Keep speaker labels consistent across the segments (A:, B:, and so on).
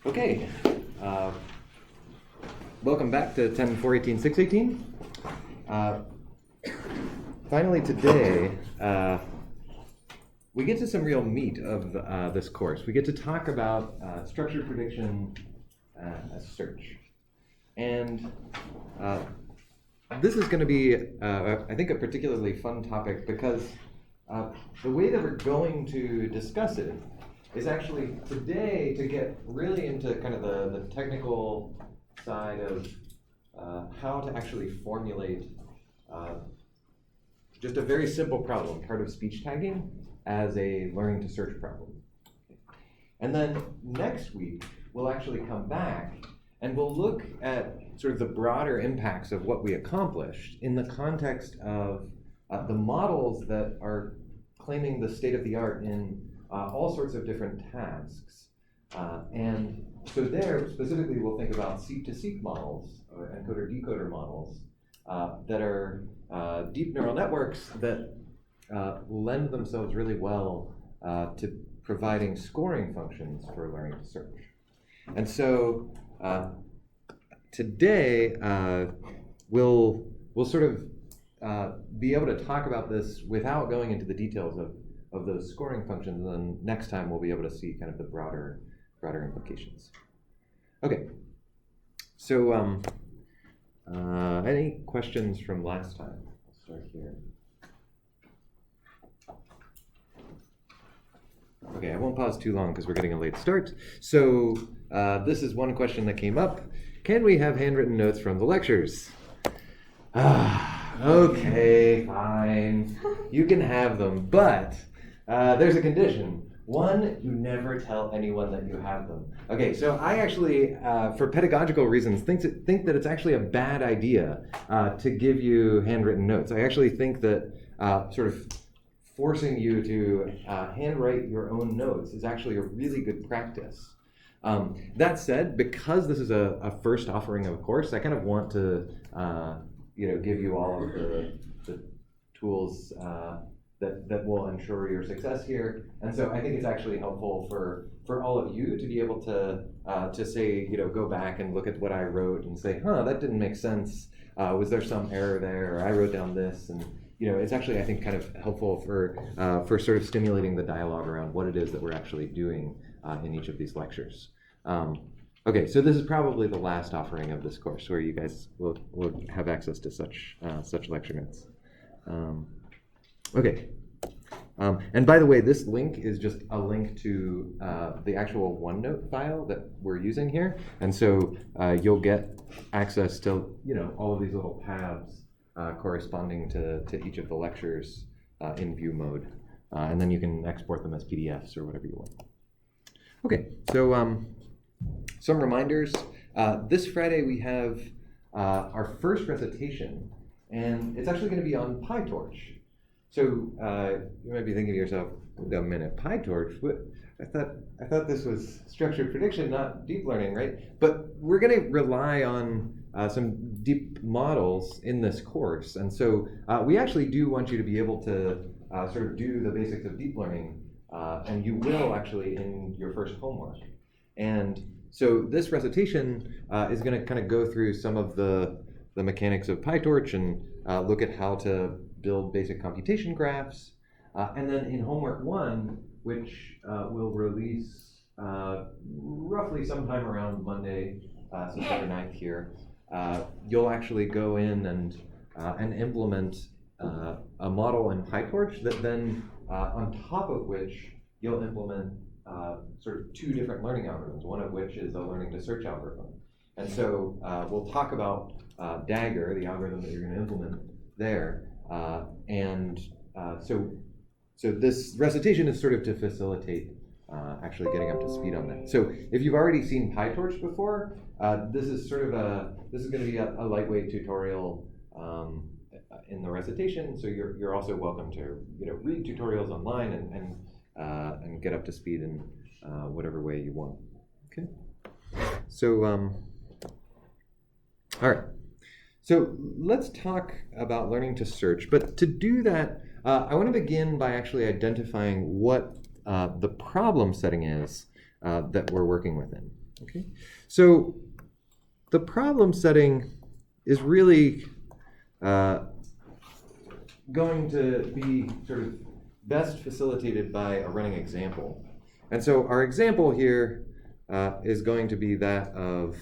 A: Okay, welcome back to 10.418, 618. Finally today, we get to some real meat of this course. We get to talk about structured prediction as search. And this is going to be, I think, a particularly fun topic because the way that we're going to discuss it is actually today to get really into kind of the technical side of how to actually formulate just a very simple problem, part of speech tagging, as a learning to search problem. And then next week, we'll actually come back and we'll look at sort of the broader impacts of what we accomplished in the context of the models that are claiming the state of the art in all sorts of different tasks. And so there, specifically, we'll think about seek-to-seek models, or encoder-decoder models, that are deep neural networks that lend themselves really well to providing scoring functions for learning to search. And so today, we'll sort of be able to talk about this without going into the details of those scoring functions, and then next time we'll be able to see kind of the broader implications. Okay, so any questions from last time? I'll start here. Okay, I won't pause too long because we're getting a late start. So this is one question that came up. Can we have handwritten notes from the lectures? Okay, fine. You can have them, but there's a condition. One, you never tell anyone that you have them. Okay, so I actually, for pedagogical reasons, think that it's actually a bad idea to give you handwritten notes. I actually think that sort of forcing you to handwrite your own notes is actually a really good practice. That said, because this is a first offering of a course, I kind of want to give you all of the tools that will ensure your success here. And so I think it's actually helpful for all of you to be able to say, go back and look at what I wrote and say, that didn't make sense. Was there some error there? Or I wrote down this. And it's actually, I think, kind of helpful for sort of stimulating the dialogue around what it is that we're actually doing in each of these lectures. Okay, so this is probably the last offering of this course where you guys will have access to such lecture notes. Okay, and by the way, this link is just a link to the actual OneNote file that we're using here, and so you'll get access to all of these little tabs corresponding to each of the lectures in view mode, and then you can export them as PDFs or whatever you want. Okay, so some reminders. This Friday we have our first recitation, and it's actually going to be on PyTorch. So you might be thinking to yourself, wait a minute, PyTorch? What? I thought this was structured prediction, not deep learning, right? But we're going to rely on some deep models in this course, and so we actually do want you to be able to sort of do the basics of deep learning, and you will actually in your first homework. And so this recitation is going to kind of go through some of the mechanics of PyTorch and look at how to build basic computation graphs. And then in homework 1, which we'll release roughly sometime around Monday, September 9th here, you'll actually go in and implement a model in PyTorch that then, on top of which, you'll implement sort of 2 different learning algorithms, one of which is a learning to search algorithm. And so we'll talk about Dagger, the algorithm that you're going to implement there. So this recitation is sort of to facilitate actually getting up to speed on that. So if you've already seen PyTorch before, this is going to be a lightweight tutorial in the recitation. So you're also welcome to read tutorials online and get up to speed in whatever way you want. Okay. So all right. So let's talk about learning to search. But to do that, I want to begin by actually identifying what the problem setting is that we're working within. Okay, so the problem setting is really going to be sort of best facilitated by a running example. And so our example here is going to be that of,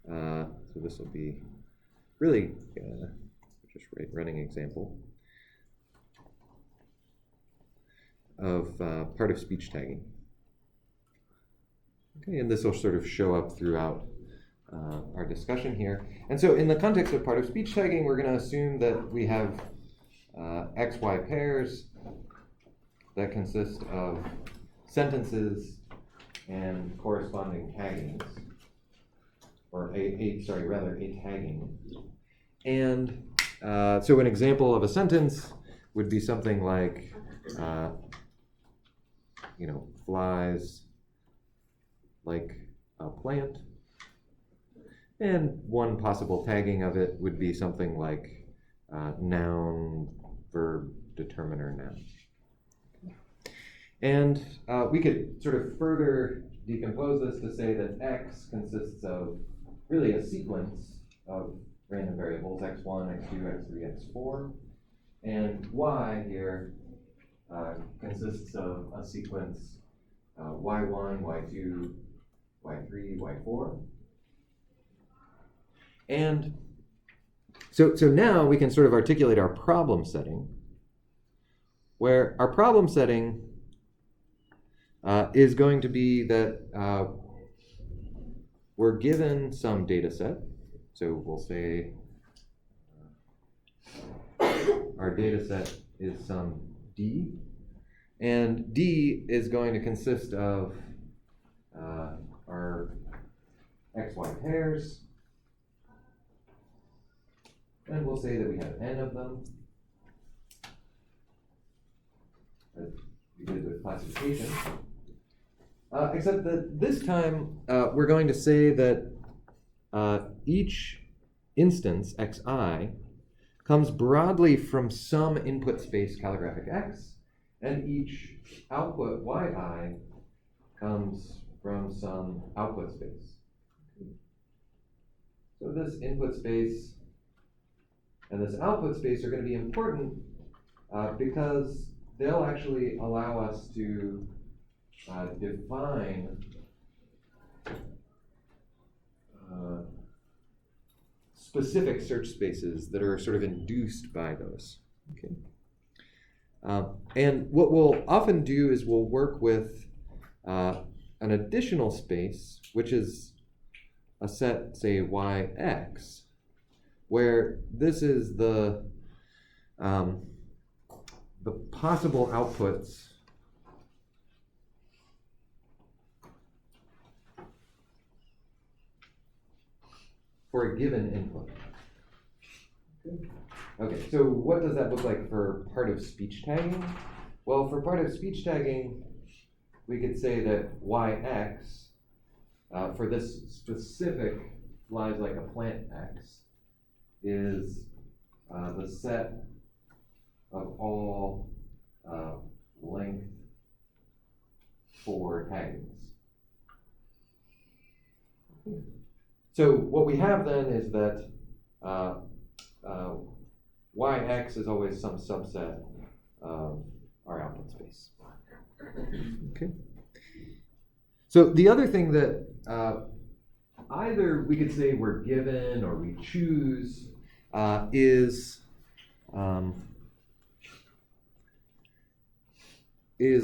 A: so this will be really just write running example of part of speech tagging. Okay, and this will sort of show up throughout our discussion here. And so in the context of part of speech tagging, we're going to assume that we have XY pairs that consist of sentences and corresponding taggings, or a tagging. And so an example of a sentence would be something like, flies like a plant. And one possible tagging of it would be something like noun, verb, determiner, noun. And we could sort of further decompose this to say that X consists of really a sequence of random variables, X1, X2, X3, X4. And Y here consists of a sequence Y1, Y2, Y3, Y4. And so now we can sort of articulate our problem setting, where our problem setting is going to be that we're given some data set. So we'll say our data set is some D, and D is going to consist of our XY pairs, and we'll say that we have n of them, as we did with classification. Except that this time we're going to say that each instance, xi, comes broadly from some input space calligraphic x, and each output yi comes from some output space. So this input space and this output space are going to be important because they'll actually allow us to define specific search spaces that are sort of induced by those. Okay. And what we'll often do is we'll work with an additional space, which is a set, say, yx, where this is the possible outputs for a given input. Okay, so what does that look like for part of speech tagging? Well, for part of speech tagging, we could say that yx, for this specific flies like a plant x, is the set of all length 4 taggings. So what we have then is that yx is always some subset of our output space. Okay. So the other thing that either we could say we're given or we choose is a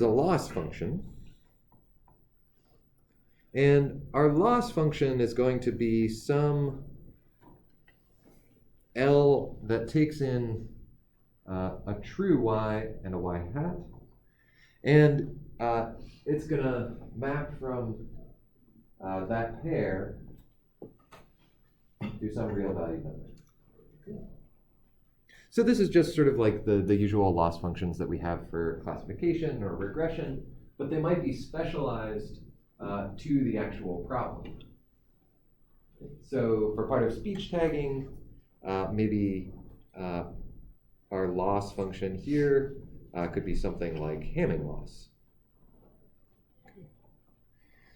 A: loss function. And our loss function is going to be some L that takes in a true y and a y hat. And it's going to map from that pair to some real value number. So this is just sort of like the usual loss functions that we have for classification or regression, but they might be specialized to the actual problem. So for part of speech tagging, maybe our loss function here could be something like Hamming loss.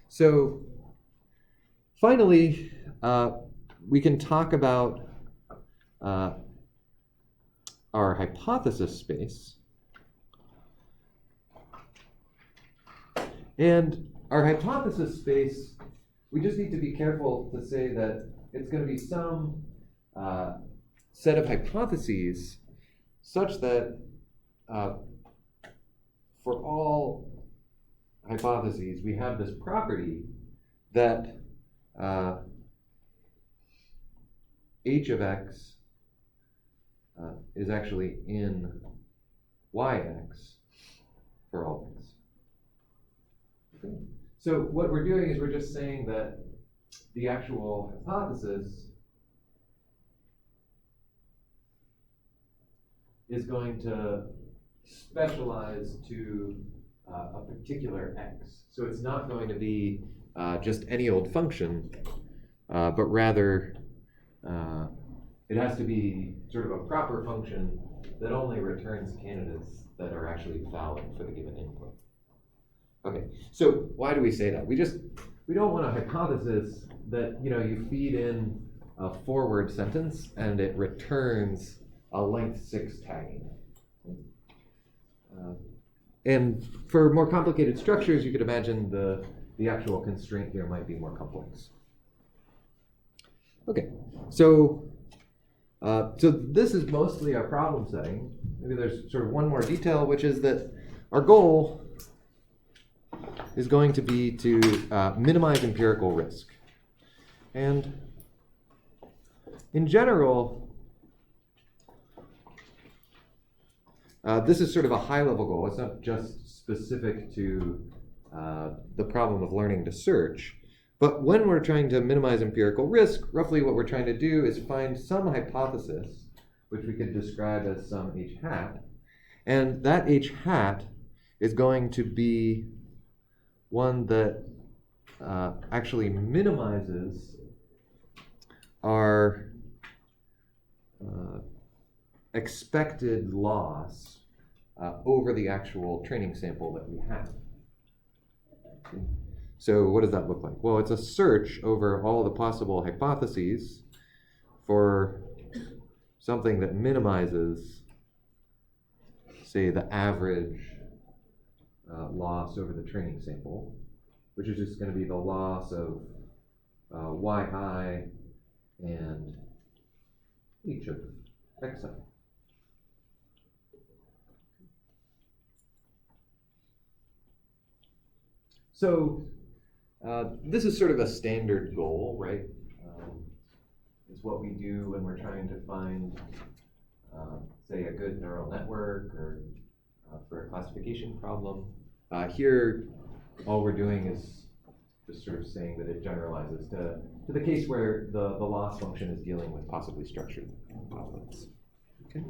A: So finally, we can talk about our hypothesis space. And our hypothesis space, we just need to be careful to say that it's going to be some set of hypotheses such that for all hypotheses, we have this property that h of x is actually in yx for all x. Okay. So what we're doing is we're just saying that the actual hypothesis is going to specialize to a particular x. So it's not going to be just any old function, but rather it has to be sort of a proper function that only returns candidates that are actually valid for the given input. Okay, so why do we say that? We don't want a hypothesis that you feed in a forward sentence and it returns a length 6 tagging. And for more complicated structures, you could imagine the actual constraint here might be more complex. Okay, so this is mostly our problem setting. Maybe there's sort of one more detail, which is that our goal is going to be to minimize empirical risk. And in general, this is sort of a high-level goal. It's not just specific to the problem of learning to search. But when we're trying to minimize empirical risk, roughly what we're trying to do is find some hypothesis, which we could describe as some h hat. And that h hat is going to be one that actually minimizes our expected loss over the actual training sample that we have. Okay. So what does that look like? Well, it's a search over all the possible hypotheses for something that minimizes, say, the average loss over the training sample, which is just going to be the loss of y high and h of x high. So this is sort of a standard goal, right? It's what we do when we're trying to find, say, a good neural network or for a classification problem. Here, all we're doing is just sort of saying that it generalizes to the case where the loss function is dealing with possibly structured posits. Okay?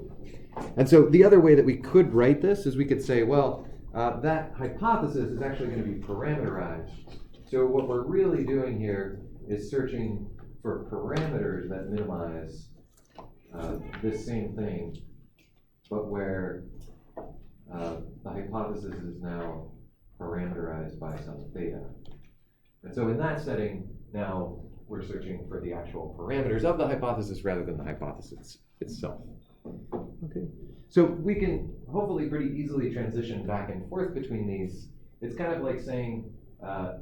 A: And so the other way that we could write this is we could say, well, that hypothesis is actually going to be parameterized. So what we're really doing here is searching for parameters that minimize this same thing, but where the hypothesis is now parameterized by some theta. And so in that setting, now we're searching for the actual parameters of the hypothesis rather than the hypothesis itself. Okay. So we can hopefully pretty easily transition back and forth between these. It's kind of like saying, are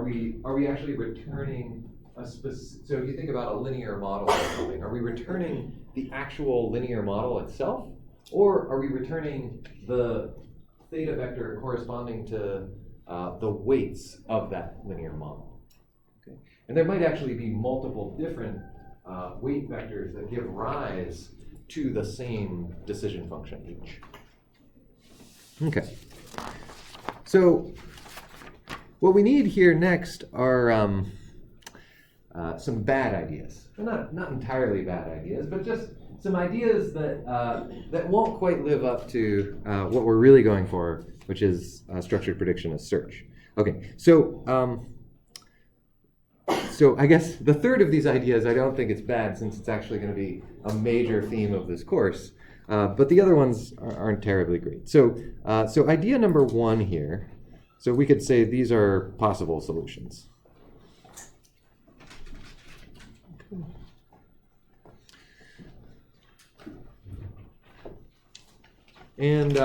A: we actually returning a specific? So if you think about a linear model or something, are we returning the actual linear model itself, or are we returning the theta vector corresponding to the weights of that linear model? Okay. And there might actually be multiple different weight vectors that give rise to the same decision function each. Okay. So what we need here next are some bad ideas. Well, not entirely bad ideas, but just some ideas that won't quite live up to what we're really going for, which is structured prediction as search. Okay, so I guess the third of these ideas, I don't think it's bad since it's actually going to be a major theme of this course, but the other ones aren't terribly great. So idea number one here, so we could say these are possible solutions. And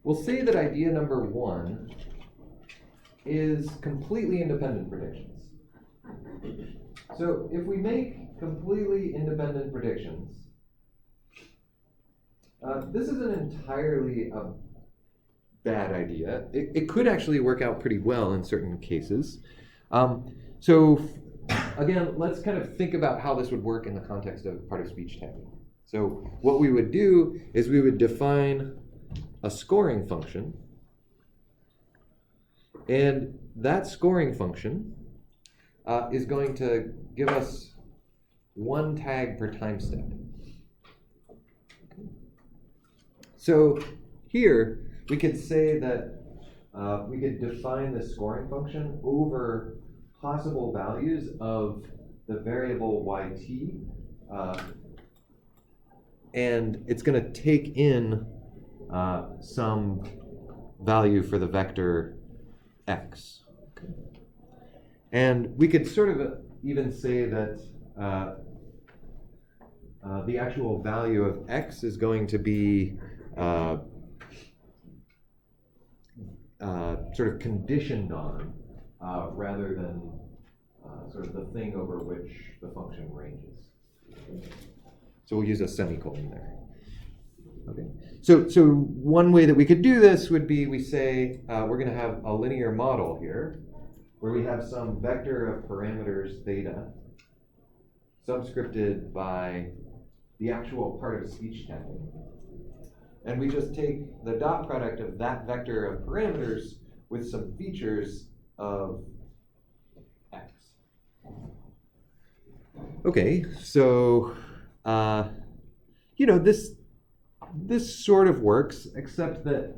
A: we'll say that idea number one is completely independent predictions. So if we make completely independent predictions, this isn't entirely a bad idea. It could actually work out pretty well in certain cases. So again, let's kind of think about how this would work in the context of part of speech tagging. So what we would do is we would define a scoring function, and that scoring function is going to give us one tag per time step. So here we could say that we could define the scoring function over possible values of the variable yt, and it's going to take in some value for the vector x. Okay. And we could sort of even say that the actual value of x is going to be sort of conditioned on rather than sort of the thing over which the function ranges. So we'll use a semicolon there. Okay. So one way that we could do this would be we say we're going to have a linear model here where we have some vector of parameters theta subscripted by the actual part of speech tagging. And we just take the dot product of that vector of parameters with some features of x. Okay, so you know, this sort of works, except that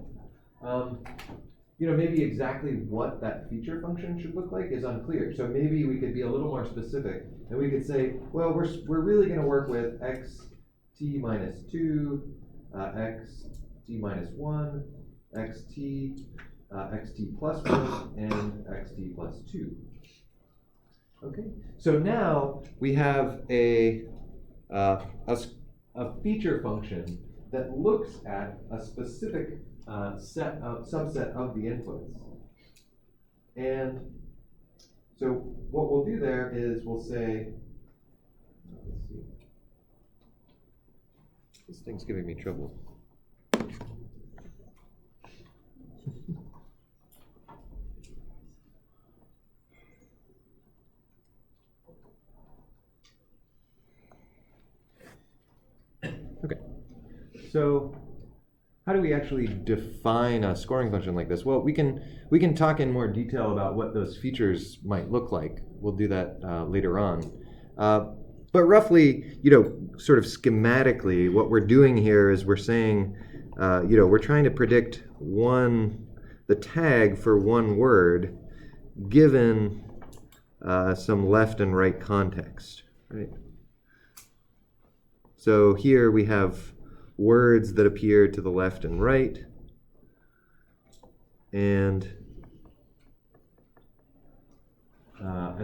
A: you know, maybe exactly what that feature function should look like is unclear. So maybe we could be a little more specific, and we could say, well, we're really going to work with x t minus 2, x t minus 1, x t plus 1, and x t plus 2. Okay, so now we have a feature function that looks at a specific subset of the inputs. And so what we'll do there is we'll say, let's see, this thing's giving me trouble. Okay, so how do we actually define a scoring function like this? Well, we can talk in more detail about what those features might look like. We'll do that later on. But roughly, you know, sort of schematically, what we're doing here is we're saying, you know, we're trying to predict the tag for one word given some left and right context, right? So here we have words that appear to the left and right, and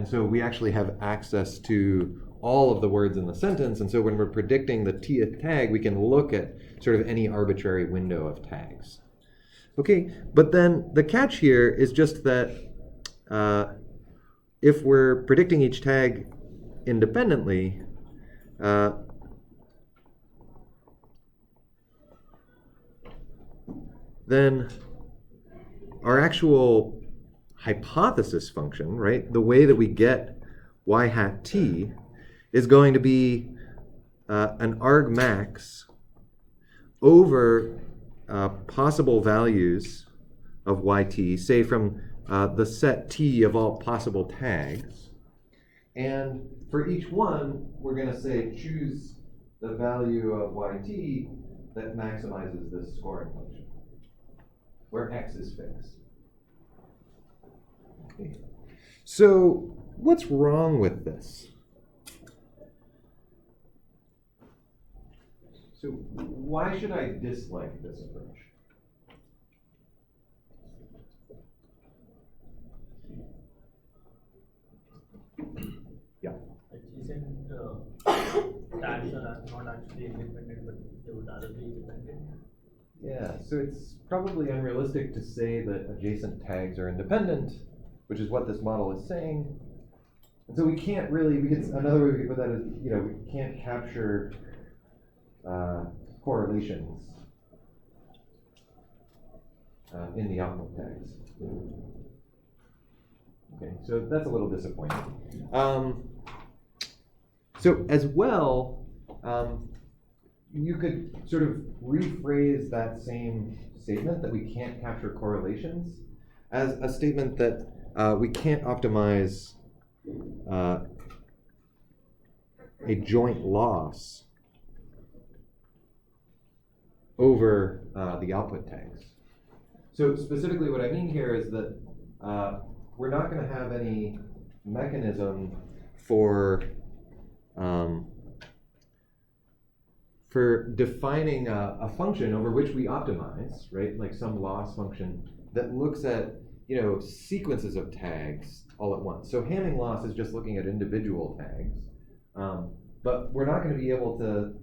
A: so we actually have access to all of the words in the sentence, and so when we're predicting the tth tag, we can look at sort of any arbitrary window of tags. Okay, but then the catch here is just that if we're predicting each tag independently, then our actual hypothesis function, right, the way that we get y hat t, is going to be an argmax over possible values of yt, say from the set t of all possible tags. And for each one, we're going to say choose the value of yt that maximizes this scoring function, where x is fixed. Okay. So what's wrong with this? So why should I dislike this approach?
B: tags are not actually independent, but they would rather be independent.
A: Yeah, so it's probably unrealistic to say that adjacent tags are independent, which is what this model is saying. And so we can't really, another way we could put that is, we can't capture correlations in the output tags. Okay, so that's a little disappointing. So as well, you could sort of rephrase that same statement that we can't capture correlations as a statement that we can't optimize a joint loss over the output tags. So specifically what I mean here is that we're not going to have any mechanism for defining a function over which we optimize, right? Like some loss function that looks at, sequences of tags all at once. So Hamming loss is just looking at individual tags, but we're not going to be able to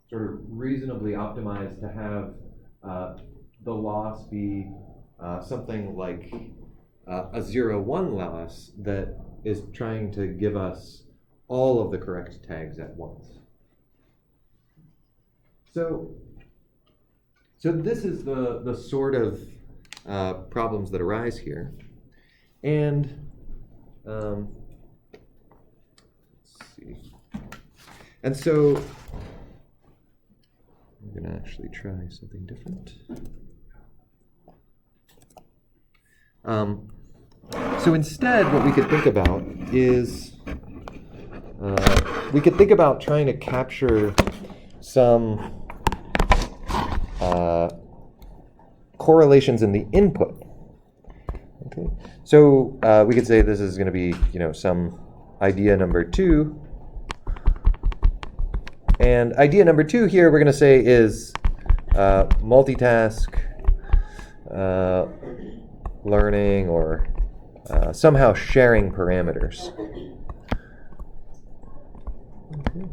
A: sort of reasonably optimize to have the loss be something like a 0-1 loss that is trying to give us all of the correct tags at once. So this is the sort of problems that arise here. And let's see. And so I'm going to actually try something different. So instead, what we could think about is we could think about trying to capture some correlations in the input. Okay, so we could say this is going to be, some idea number 2. And idea number 2 here, we're going to say is multitask learning or somehow sharing parameters. Okay.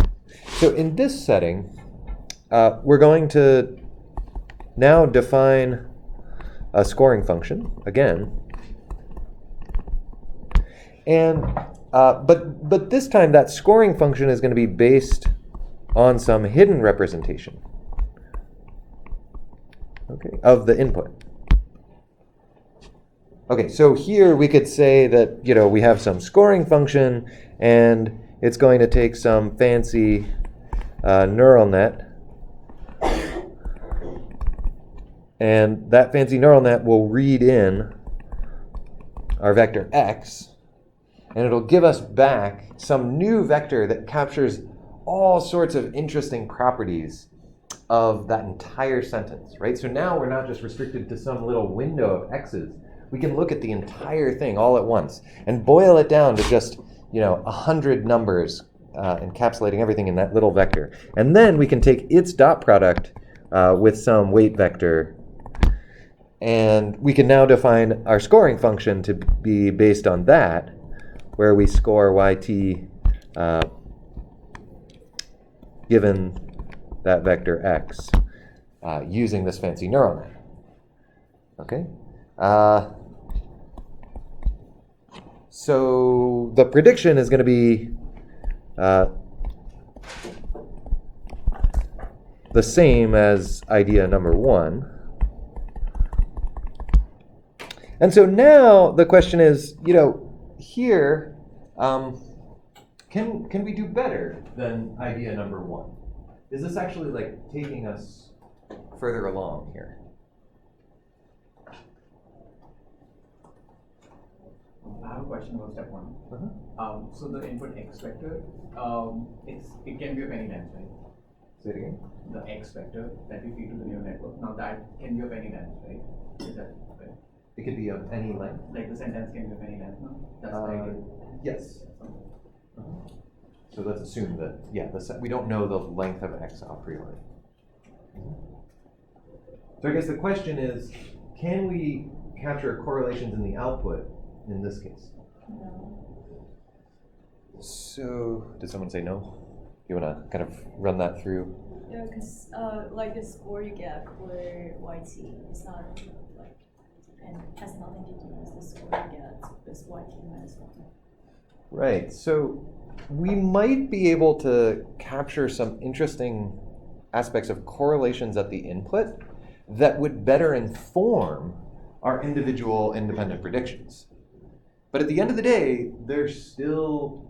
A: So in this setting, we're going to now define a scoring function again, and but this time that scoring function is going to be based on some hidden representation, okay, of the input. Okay, so here we could say that we have some scoring function, and it's going to take some fancy neural net. And that fancy neural net will read in our vector x, and it'll give us back some new vector that captures all sorts of interesting properties of that entire sentence, right? So now we're not just restricted to some little window of x's. We can look at the entire thing all at once and boil it down to just 100 numbers, encapsulating everything in that little vector. And then we can take its dot product with some weight vector, and we can now define our scoring function to be based on that, where we score yt given that vector x using this fancy neural net. Okay? So the prediction is going to be the same as idea number 1. And so now the question is, here, can we do better than idea number 1? Is this actually like taking us further along here?
C: I have a question about step 1.
A: Uh-huh.
C: So the input x vector, it can be of any length, right?
A: Say it again.
C: The x vector that we feed to the neural network, now that can be of any length, right? Is that right?
A: It could be of any length.
C: Like the sentence can be of any length, no? That's the idea.
A: Yes. Uh-huh. So let's assume that, we don't know the length of x a priori. So I guess the question is, can we capture correlations in the output in this case?
D: No.
A: So, did someone say no? You want to kind of run that through?
D: Yeah, because like the score you get for YT is not like, and has nothing to do with the score you get with YT minus 1.
A: Right. So we might be able to capture some interesting aspects of correlations at the input that would better inform our individual independent predictions. But at the end of the day, they're still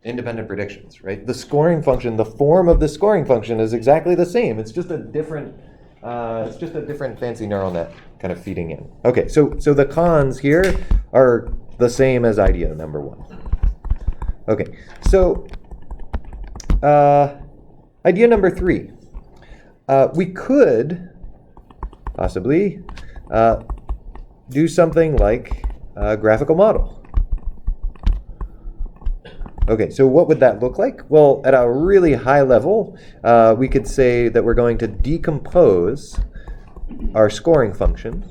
A: independent predictions, right? The scoring function, the form of the scoring function is exactly the same. It's just a different fancy neural net kind of feeding in. Okay, so the cons here are the same as idea number 1. Okay, so idea number 3. We could possibly do something like a graphical model. Okay, so what would that look like? Well, at a really high level, we could say that we're going to decompose our scoring function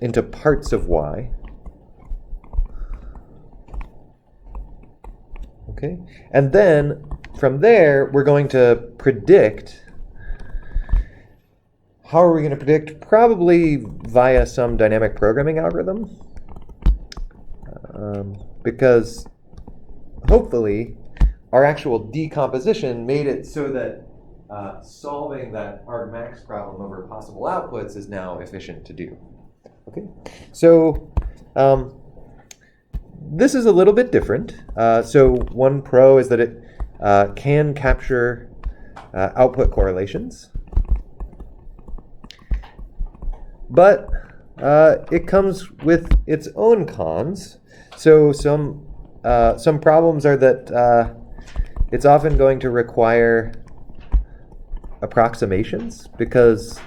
A: into parts of y. Okay, and then from there, we're going to predict. How are we going to predict? Probably via some dynamic programming algorithm. Because hopefully our actual decomposition made it so that solving that argmax problem over possible outputs is now efficient to do. Okay, so this is a little bit different. So one pro is that it can capture output correlations, but it comes with its own cons. So some problems are that it's often going to require approximations, because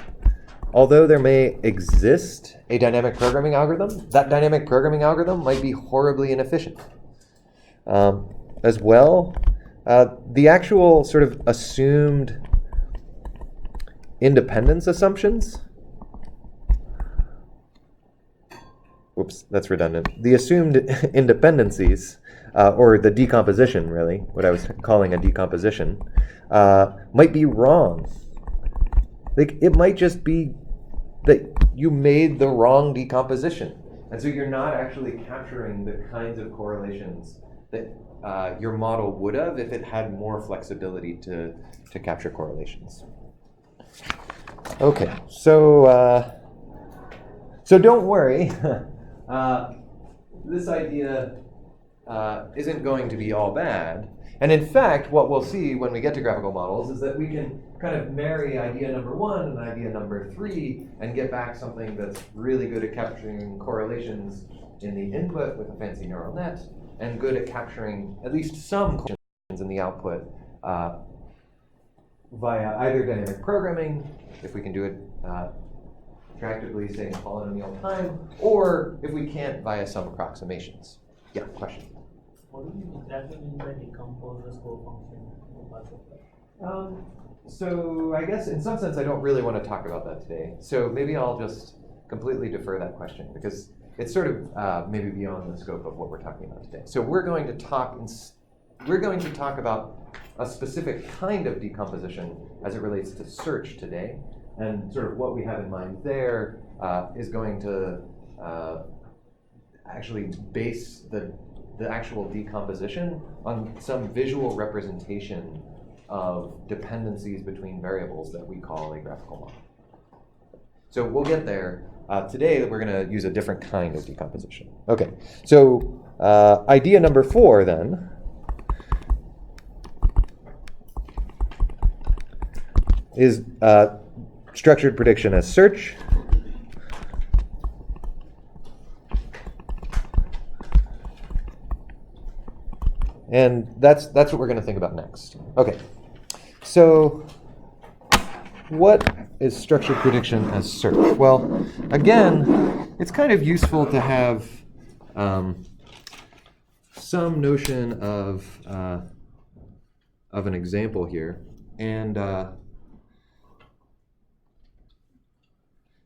A: although there may exist a dynamic programming algorithm, that dynamic programming algorithm might be horribly inefficient. As well, the actual sort of assumed independence assumptions. Whoops, that's redundant. The assumed independencies, or the decomposition, really, what I was calling a decomposition, might be wrong. Like, it might just be that you made the wrong decomposition. And so you're not actually capturing the kinds of correlations that your model would have if it had more flexibility to capture correlations. Okay, so don't worry. This idea isn't going to be all bad. And in fact, what we'll see when we get to graphical models is that we can kind of marry idea number 1 and idea number 3 and get back something that's really good at capturing correlations in the input with a fancy neural net, and good at capturing at least some correlations in the output via either dynamic programming, if we can do it attractively, say in polynomial time, or if we can't, via some approximations. Yeah, question?
B: What do you exactly mean by decompose the score function?
A: So I guess in some sense I don't really want to talk about that today. So maybe I'll just completely defer that question, because it's sort of maybe beyond the scope of what we're talking about today. So we're going to talk about a specific kind of decomposition as it relates to search today. And sort of what we have in mind there is going to actually base the actual decomposition on some visual representation of dependencies between variables that we call a graphical model. So we'll get there. Today we're going to use a different kind of decomposition. Okay, so idea number 4 then is structured prediction as search. And that's what we're going to think about next. Okay, so what is structured prediction as search? Well, again, it's kind of useful to have some notion of an example here. And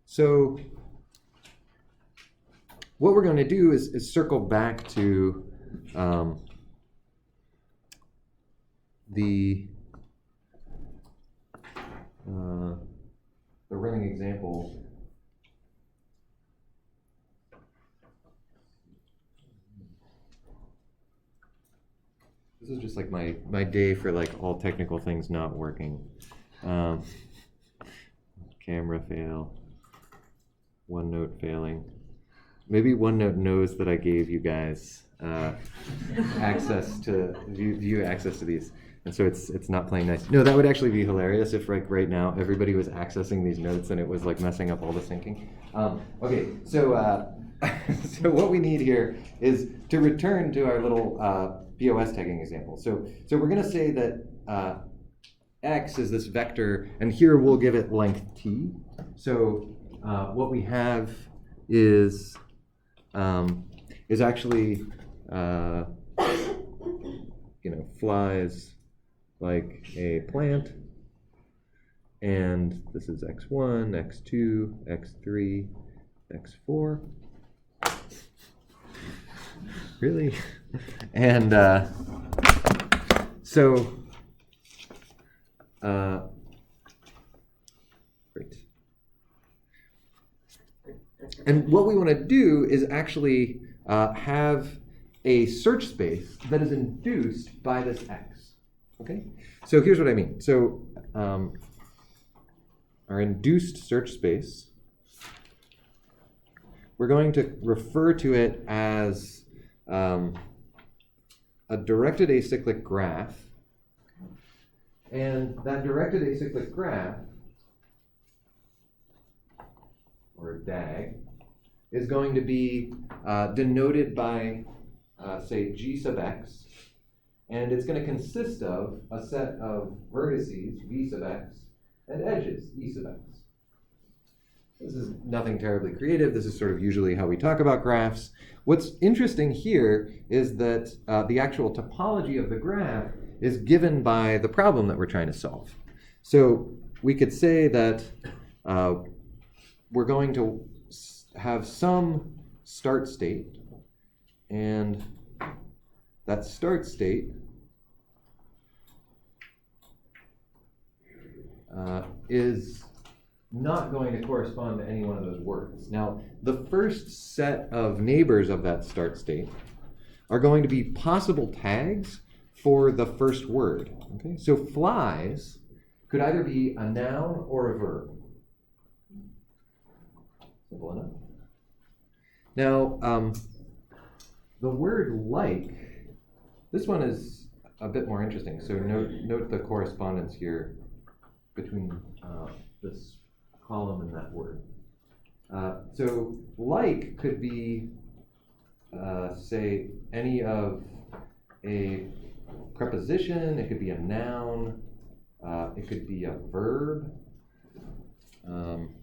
A: so what we're going to do is circle back to the running example. This is just like my day for like all technical things not working. Camera fail, OneNote failing. Maybe OneNote knows that I gave you guys access to view access to these, and so it's not playing nice. No, that would actually be hilarious if like right now everybody was accessing these notes and it was like messing up all the syncing. Okay, so so what we need here is to return to our little POS tagging example. So we're going to say that x is this vector, and here we'll give it length t. So what we have is actually flies like a plant, and this is x1, x2, x3, x4. Really? And great. And what we want to do is actually have a search space that is induced by this x. Okay? So here's what I mean. So our induced search space, we're going to refer to it as a directed acyclic graph. And that directed acyclic graph, or DAG, is going to be denoted by, say, G sub x, and it's going to consist of a set of vertices, V sub x, and edges, E sub x. This is nothing terribly creative. This is sort of usually how we talk about graphs. What's interesting here is that the actual topology of the graph is given by the problem that we're trying to solve. So we could say that we're going to have some start state, and that start state is not going to correspond to any one of those words. Now, the first set of neighbors of that start state are going to be possible tags for the first word. Okay? So flies could either be a noun or a verb. Simple enough. Now, the word like, this one is a bit more interesting. So note the correspondence here between this column and that word. So like could be, say, any of a preposition. It could be a noun. It could be a verb.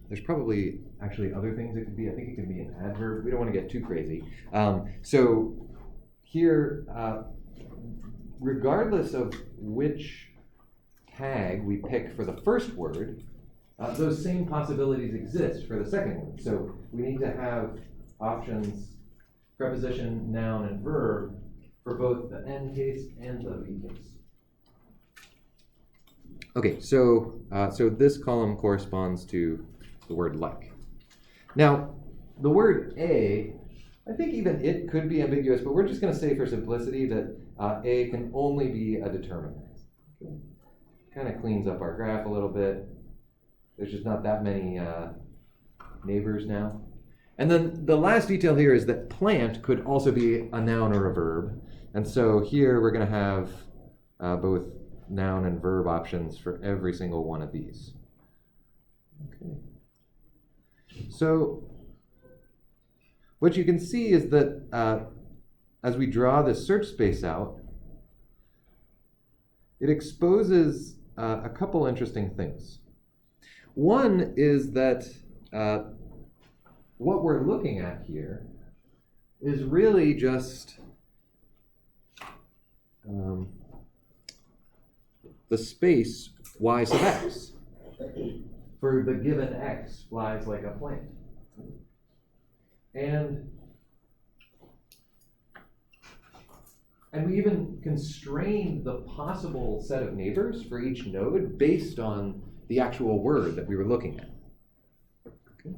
A: There's probably actually other things it could be. I think it could be an adverb. We don't want to get too crazy. So here, regardless of which tag we pick for the first word, those same possibilities exist for the second word. So we need to have options, preposition, noun, and verb for both the N case and the V case. Okay, so this column corresponds to the word like. Now, the word a, I think even it could be ambiguous, but we're just going to say for simplicity that a can only be a determinant. Okay. Kind of cleans up our graph a little bit. There's just not that many neighbors now. And then the last detail here is that plant could also be a noun or a verb. And so here we're going to have both noun and verb options for every single one of these. Okay. So what you can see is that as we draw this search space out, it exposes a couple interesting things. One is that what we're looking at here is really just the space y sub x. For the given x flies like a plane. And And we even constrained the possible set of neighbors for each node based on the actual word that we were looking at. Okay.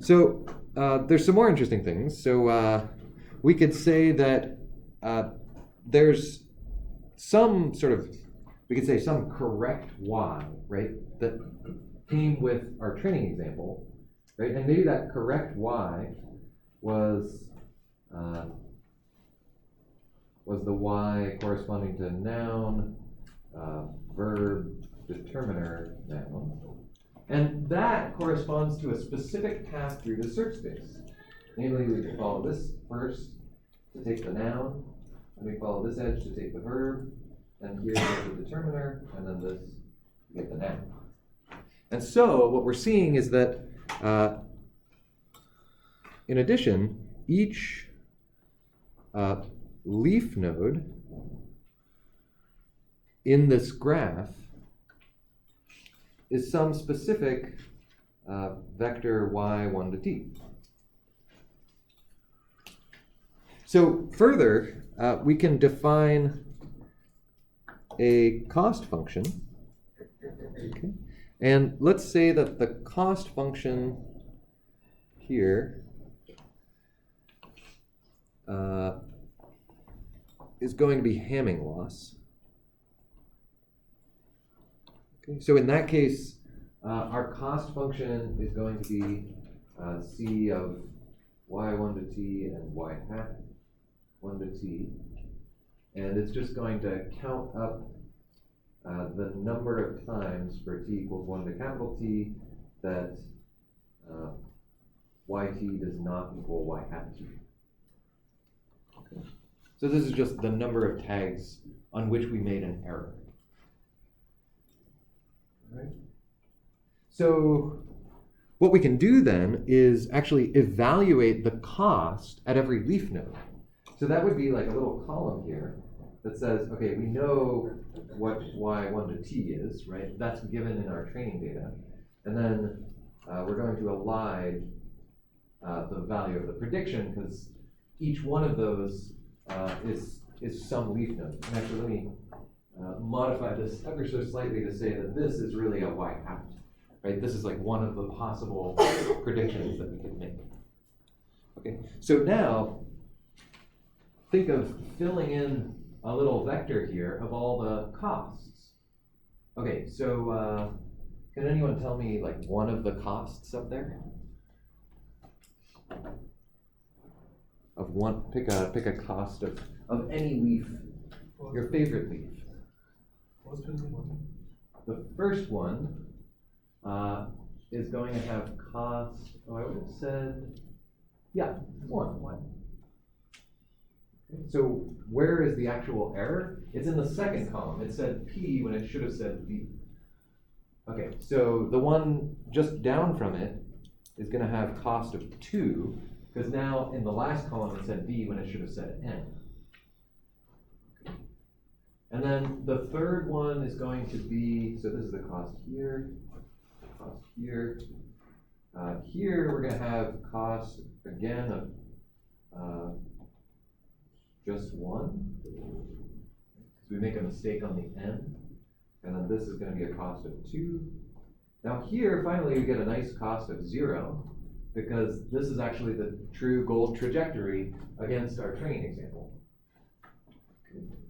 A: So there's some more interesting things. So we could say that there's some sort of, we could say some correct y, right, that came with our training example, right? And maybe that correct y was the y corresponding to noun, verb, determiner, noun. And that corresponds to a specific path through the search space. Namely, we can follow this first to take the noun, and we follow this edge to take the verb, and here is the determiner, and then this to get the noun. And so what we're seeing is that, in addition, each leaf node in this graph is some specific vector y1 to t. So further, we can define a cost function. Okay. And let's say that the cost function here is going to be Hamming loss. Okay, so in that case, our cost function is going to be C of y1 to t and y hat 1 to t. And it's just going to count up the number of times for t equals 1 to capital T that yt does not equal y hat t. Okay. So this is just the number of tags on which we made an error. All right. So what we can do then is actually evaluate the cost at every leaf node. So that would be like a little column here that says, okay, we know what y1 to t is, right? That's given in our training data. And then we're going to elide the value of the prediction, because each one of those is some leaf node. And actually, let me modify this ever so slightly to say that this is really a y hat, right? This is like one of the possible predictions that we could make. Okay, so now think of filling in a little vector here of all the costs. Okay, so can anyone tell me like one of the costs up there? Of one, pick a cost of any leaf, your favorite leaf. The first one is going to have cost, oh, I would have said, yeah, one. So where is the actual error? It's in the second column. It said P when it should have said V. Okay, so the one just down from it is going to have cost of 2, because now in the last column it said V when it should have said N. Okay. And then the third one is going to be, so this is the cost here, cost here. Here we're going to have cost again of just 1, because we make a mistake on the N, and then this is going to be a cost of 2. Now here, finally, we get a nice cost of 0, because this is actually the true goal trajectory against our training example.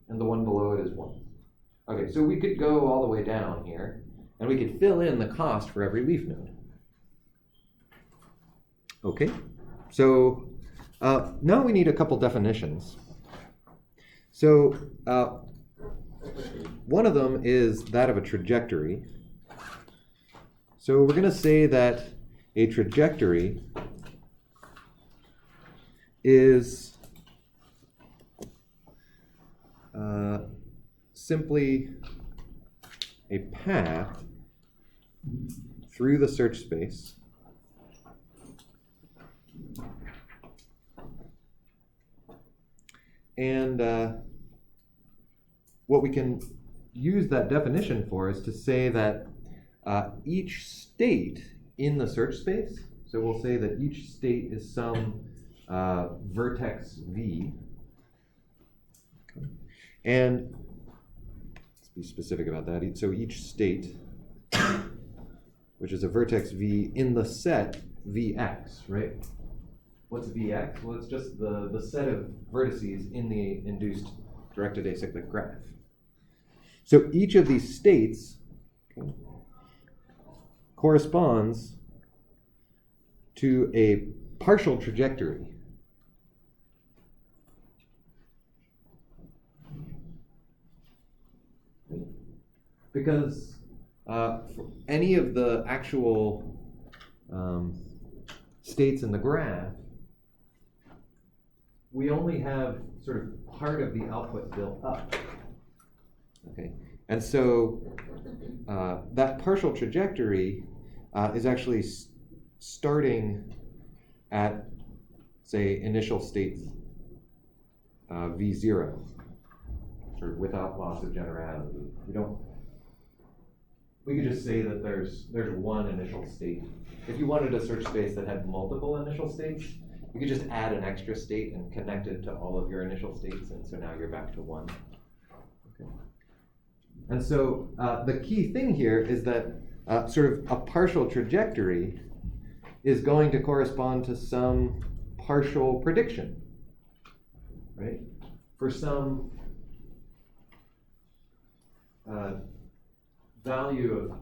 A: And the one below it is 1. Okay, so we could go all the way down here, and we could fill in the cost for every leaf node. Okay, so now we need a couple definitions. So one of them is that of a trajectory. So we're going to say that a trajectory is simply a path through the search space and what we can use that definition for is to say that each state in the search space, so we'll say that each state is some vertex V, Okay. And let's be specific about that. So each state, which is a vertex V in the set Vx, right? What's Vx? Well, it's just the set of vertices in the induced directed acyclic graph. So each of these states, okay, corresponds to a partial trajectory. Because for any of the actual states in the graph, we only have sort of part of the output built up. Okay, and so that partial trajectory is actually starting at, say, initial states V0, sort of without loss of generality. We could just say that there's one initial state. If you wanted a search space that had multiple initial states, you could just add an extra state and connect it to all of your initial states, and so now you're back to one. Okay. And so the key thing here is that sort of a partial trajectory is going to correspond to some partial prediction, right? For some value of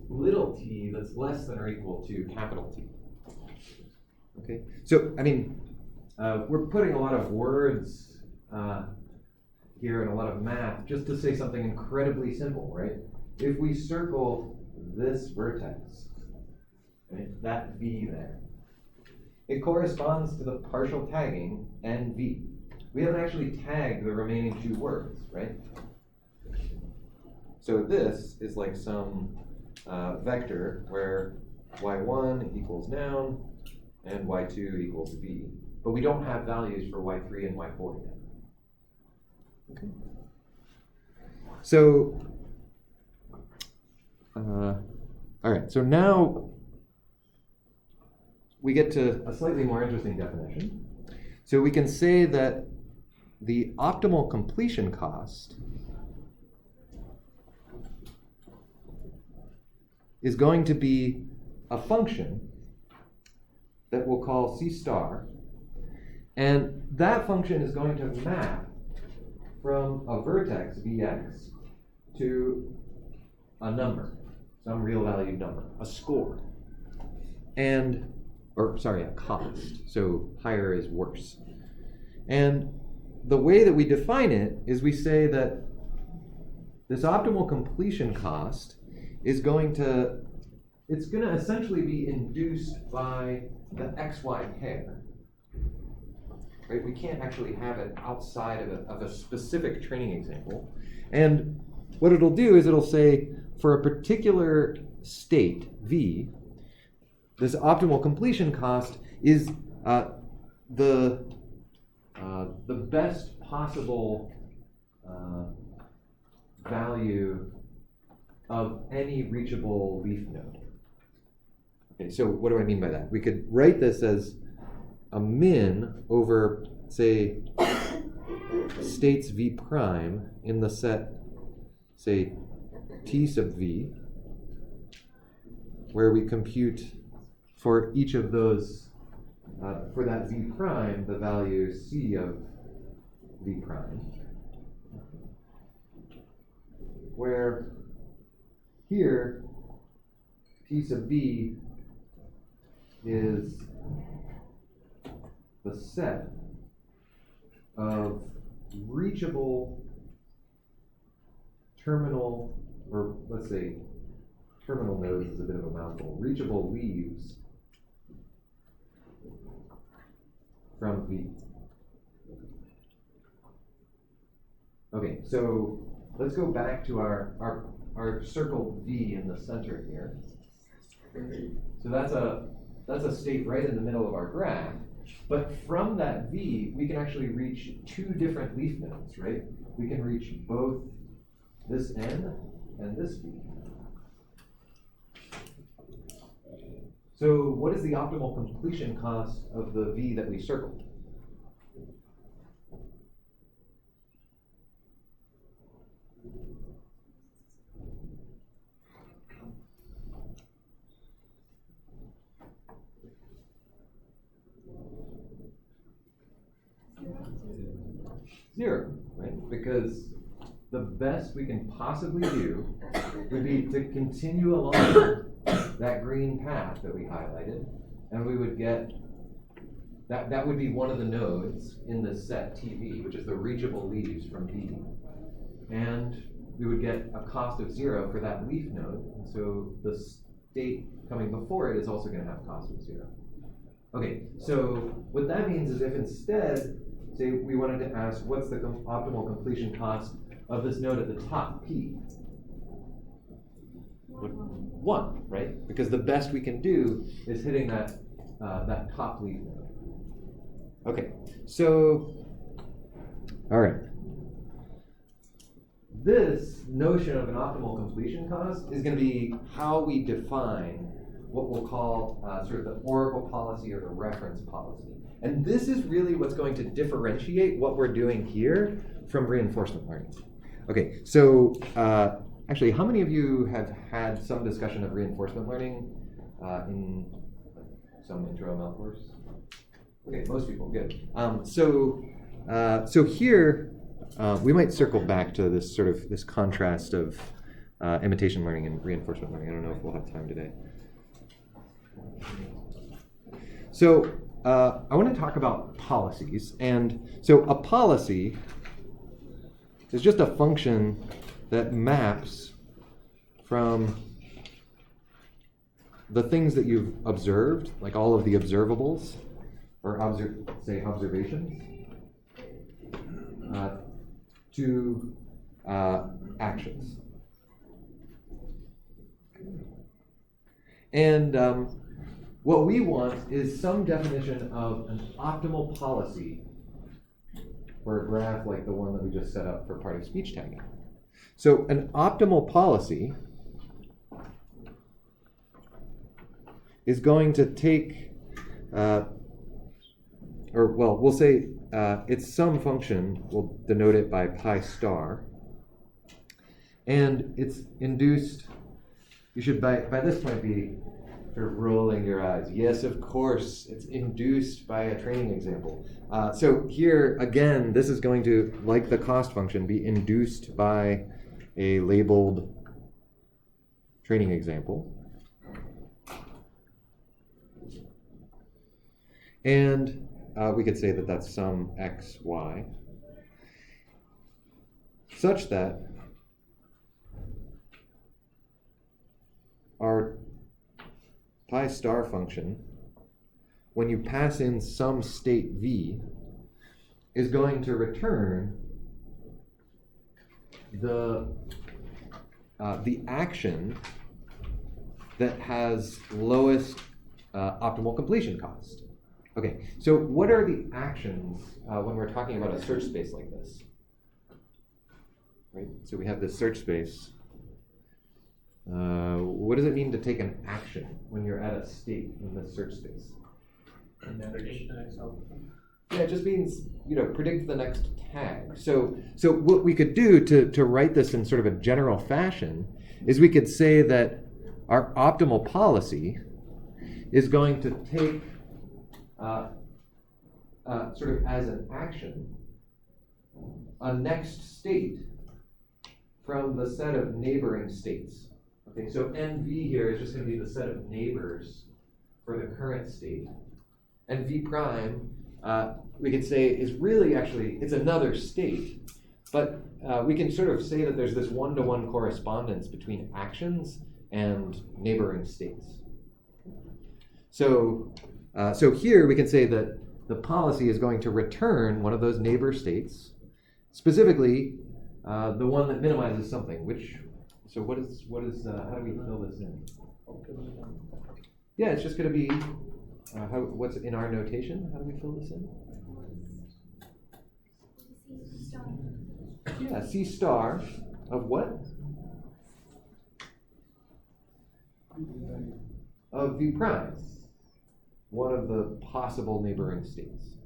A: little t that's less than or equal to capital T. Okay, so I mean, we're putting a lot of words here and a lot of math just to say something incredibly simple, right? If we circle this vertex, right, that V there, it corresponds to the partial tagging NV. We haven't actually tagged the remaining two words, right? So this is like some vector where y1 equals noun and y2 equals v. But we don't have values for y3 and y4 yet. Okay. So, all right, so now we get to a slightly more interesting definition. So we can say that the optimal completion cost is going to be a function that we'll call C star, and that function is going to map from a vertex Vx to a number, some real valued number, a score, a cost, so higher is worse. And the way that we define it is we say that this optimal completion cost is going to essentially be induced by the xy pair. Right? We can't actually have it outside of a specific training example. And what it'll do is it'll say for a particular state, V, this optimal completion cost is the best possible value of any reachable leaf node. Okay, so what do I mean by that? We could write this as a min over, say, states V prime in the set, say, T sub V, where we compute for each of those, for that V prime, the value C of V prime, where here, T sub V is the set of reachable terminal, or let's say terminal nodes is a bit of a mouthful, reachable leaves from V. Okay, so let's go back to our circled V in the center here. So that's a state right in the middle of our graph. But from that V, we can actually reach two different leaf nodes, right? We can reach both this N and this V. So what is the optimal completion cost of the V that we circled? 0, right? Because the best we can possibly do would be to continue along that green path that we highlighted, and we would get, that would be one of the nodes in this set TV, which is the reachable leaves from B. And we would get a cost of 0 for that leaf node, and so the state coming before it is also going to have a cost of 0. Okay, so what that means is if instead, say we wanted to ask what's the optimal completion cost of this node at the top, P? 1, right? Because the best we can do is hitting that, that top leaf node. Okay, so, all right. This notion of an optimal completion cost is going to be how we define what we'll call sort of the Oracle policy or the reference policy. And this is really what's going to differentiate what we're doing here from reinforcement learning. Okay, so actually, how many of you have had some discussion of reinforcement learning in some intro ML course? Okay, most people, good. So here, we might circle back to this sort of this contrast of imitation learning and reinforcement learning. I don't know if we'll have time today. So I want to talk about policies. And so a policy is just a function that maps from the things that you've observed, like all of the observables, or observations, to actions. And what we want is some definition of an optimal policy for a graph like the one that we just set up for part of speech tagging. So an optimal policy is going to take, we'll say it's some function, we'll denote it by pi star, and it's induced, you should by this point be sort of rolling your eyes. Yes, of course, it's induced by a training example. So here, again, this is going to, like the cost function, be induced by a labeled training example. And we could say that that's some x, y, such that our pi star function, when you pass in some state v, is going to return the action that has lowest optimal completion cost. Okay, so what are the actions when we're talking about a search space like this? Right, so we have this search space. What does it mean to take an action when you're at a state in the search space?
B: Predict the next outcome.
A: Yeah, it just means, predict the next tag. So what we could do to write this in sort of a general fashion is we could say that our optimal policy is going to take sort of as an action a next state from the set of neighboring states. Okay, so NV here is just going to be the set of neighbors for the current state. And V prime, we could say, is really actually, it's another state. But we can sort of say that there's this one-to-one correspondence between actions and neighboring states. So here we can say that the policy is going to return one of those neighbor states, specifically the one that minimizes something, which, so what is how do we fill this in? Yeah, it's just going to be, what's in our notation? How do we fill this in? Yeah, C star of what? Of V prime, one of the possible neighboring states.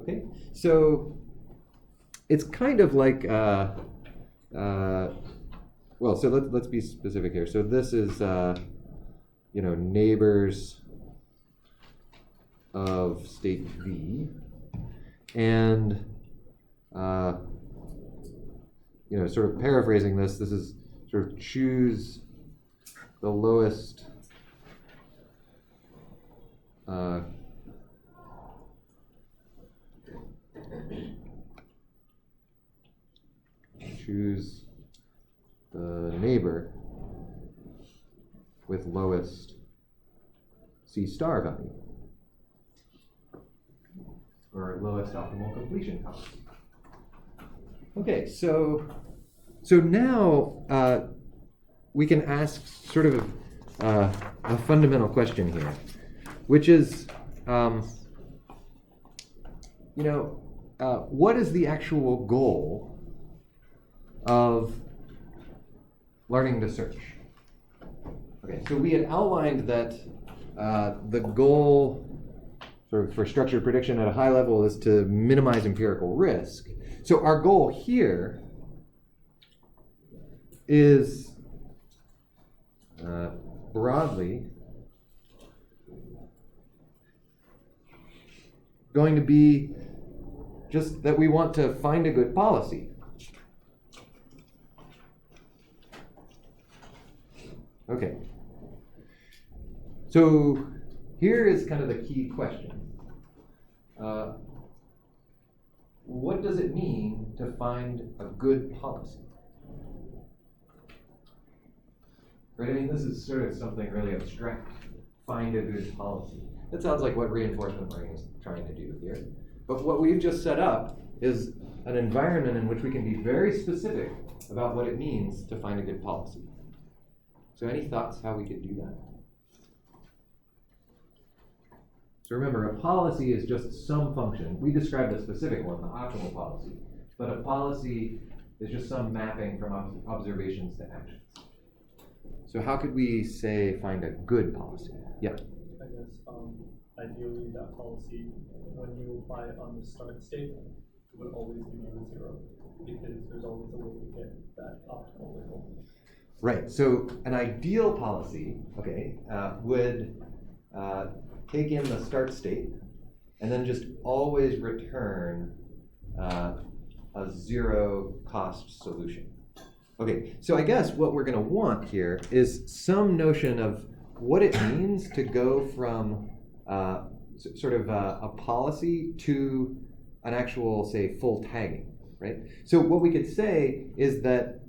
A: Okay, so it's kind of like, well, so let's be specific here. So this is, neighbors of state V, and sort of paraphrasing this, this is sort of choose the lowest choose the neighbor with lowest C star value, or lowest optimal completion cost. Okay, so now we can ask sort of a fundamental question here, which is, what is the actual goal of learning to search? Okay, so we had outlined that the goal sort of for structured prediction at a high level is to minimize empirical risk. So our goal here is broadly going to be just that we want to find a good policy. Okay. So here is kind of the key question. What does it mean to find a good policy? Right? I mean, this is sort of something really abstract. Find a good policy. That sounds like what reinforcement learning is trying to do here. But what we've just set up is an environment in which we can be very specific about what it means to find a good policy. So any thoughts how we could do that? So remember, a policy is just some function. We described a specific one, the optimal policy. But a policy is just some mapping from observations to actions. So how could we say find a good policy? Yeah.
B: I guess ideally that policy, when you apply it on the start state, would always give you a 0, because there's always a way to get that optimal label.
A: Right. So an ideal policy, would take in the start state and then just always return a 0 cost solution. Okay, so I guess what we're going to want here is some notion of what it means to go from sort of a policy to an actual, say, full tagging, right? So what we could say is that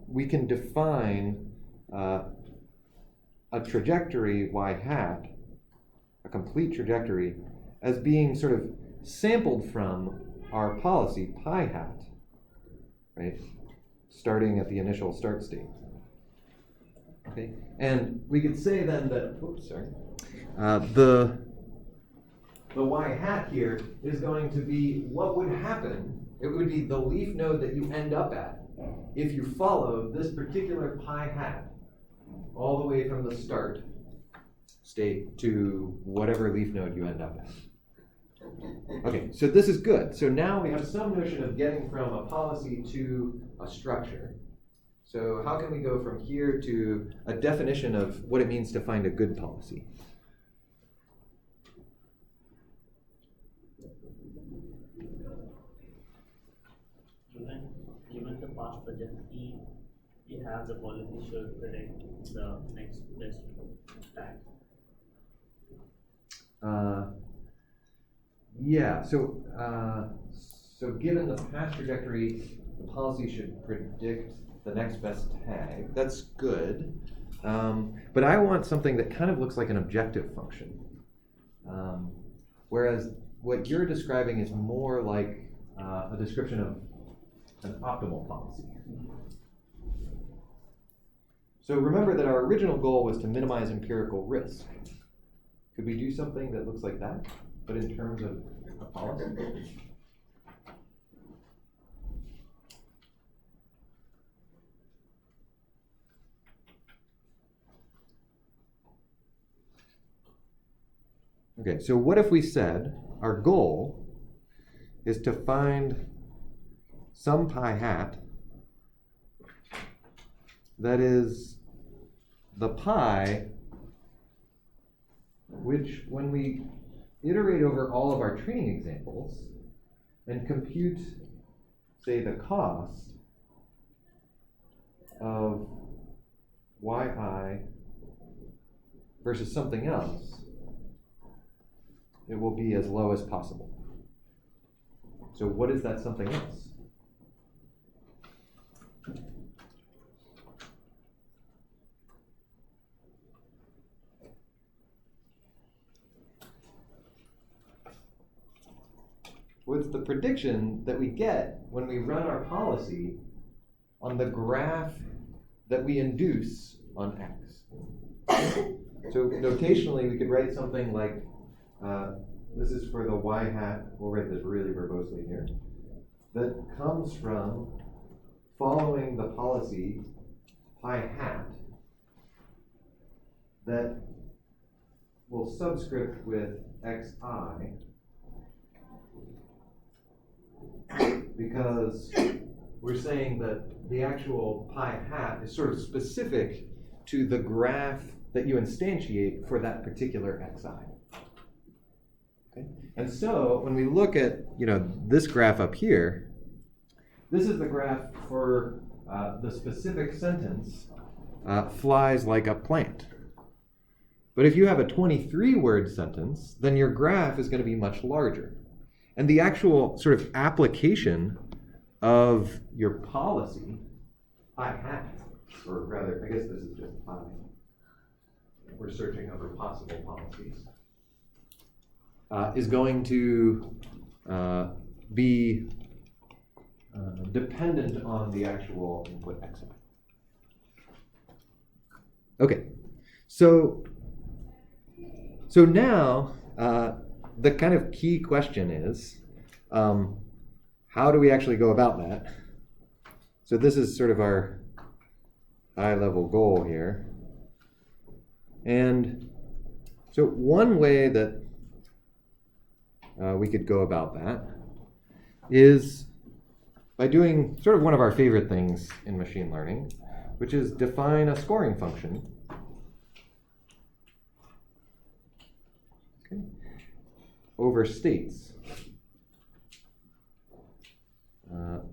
A: we can define a trajectory y hat, a complete trajectory, as being sort of sampled from our policy pi hat, right? Starting at the initial start state. Okay, and we could say then that, the y hat here is going to be what would happen. It would be the leaf node that you end up at if you follow this particular pi hat all the way from the start state to whatever leaf node you end up at. Okay, so this is good. So now we have some notion of getting from a policy to a structure. So how can we go from here to a definition of what it means to find a good policy?
B: Given the past trajectory, we have the policy should predict the next best tag.
A: Yeah, so given the past trajectory, the policy should predict the next best tag. That's good. But I want something that kind of looks like an objective function. Whereas what you're describing is more like a description of an optimal policy. So remember that our original goal was to minimize empirical risk. Could we do something that looks like that, but in terms of a policy? Okay, so what if we said our goal is to find some pi hat that is the pi which, when we iterate over all of our training examples, and compute, say, the cost of yi versus something else, it will be as low as possible. So what is that something else? What's the prediction that we get when we run our policy on the graph that we induce on x? So notationally, we could write something like, this is for the y hat, we'll write this really verbosely here, that comes from following the policy pi hat that will subscript with xi, because we're saying that the actual pi hat is sort of specific to the graph that you instantiate for that particular xi. Okay? And so when we look at this graph up here, this is the graph for the specific sentence, flies like a plant. But if you have a 23-word sentence, then your graph is going to be much larger. And the actual sort of application of your policy, pi hat, or rather, I guess this is just pi. We're searching over possible policies. Is going to be dependent on the actual input xi. Okay, so now the kind of key question is, how do we actually go about that? So this is sort of our high-level goal here. And so one way that we could go about that is by doing sort of one of our favorite things in machine learning, which is define a scoring function. Okay. Over states.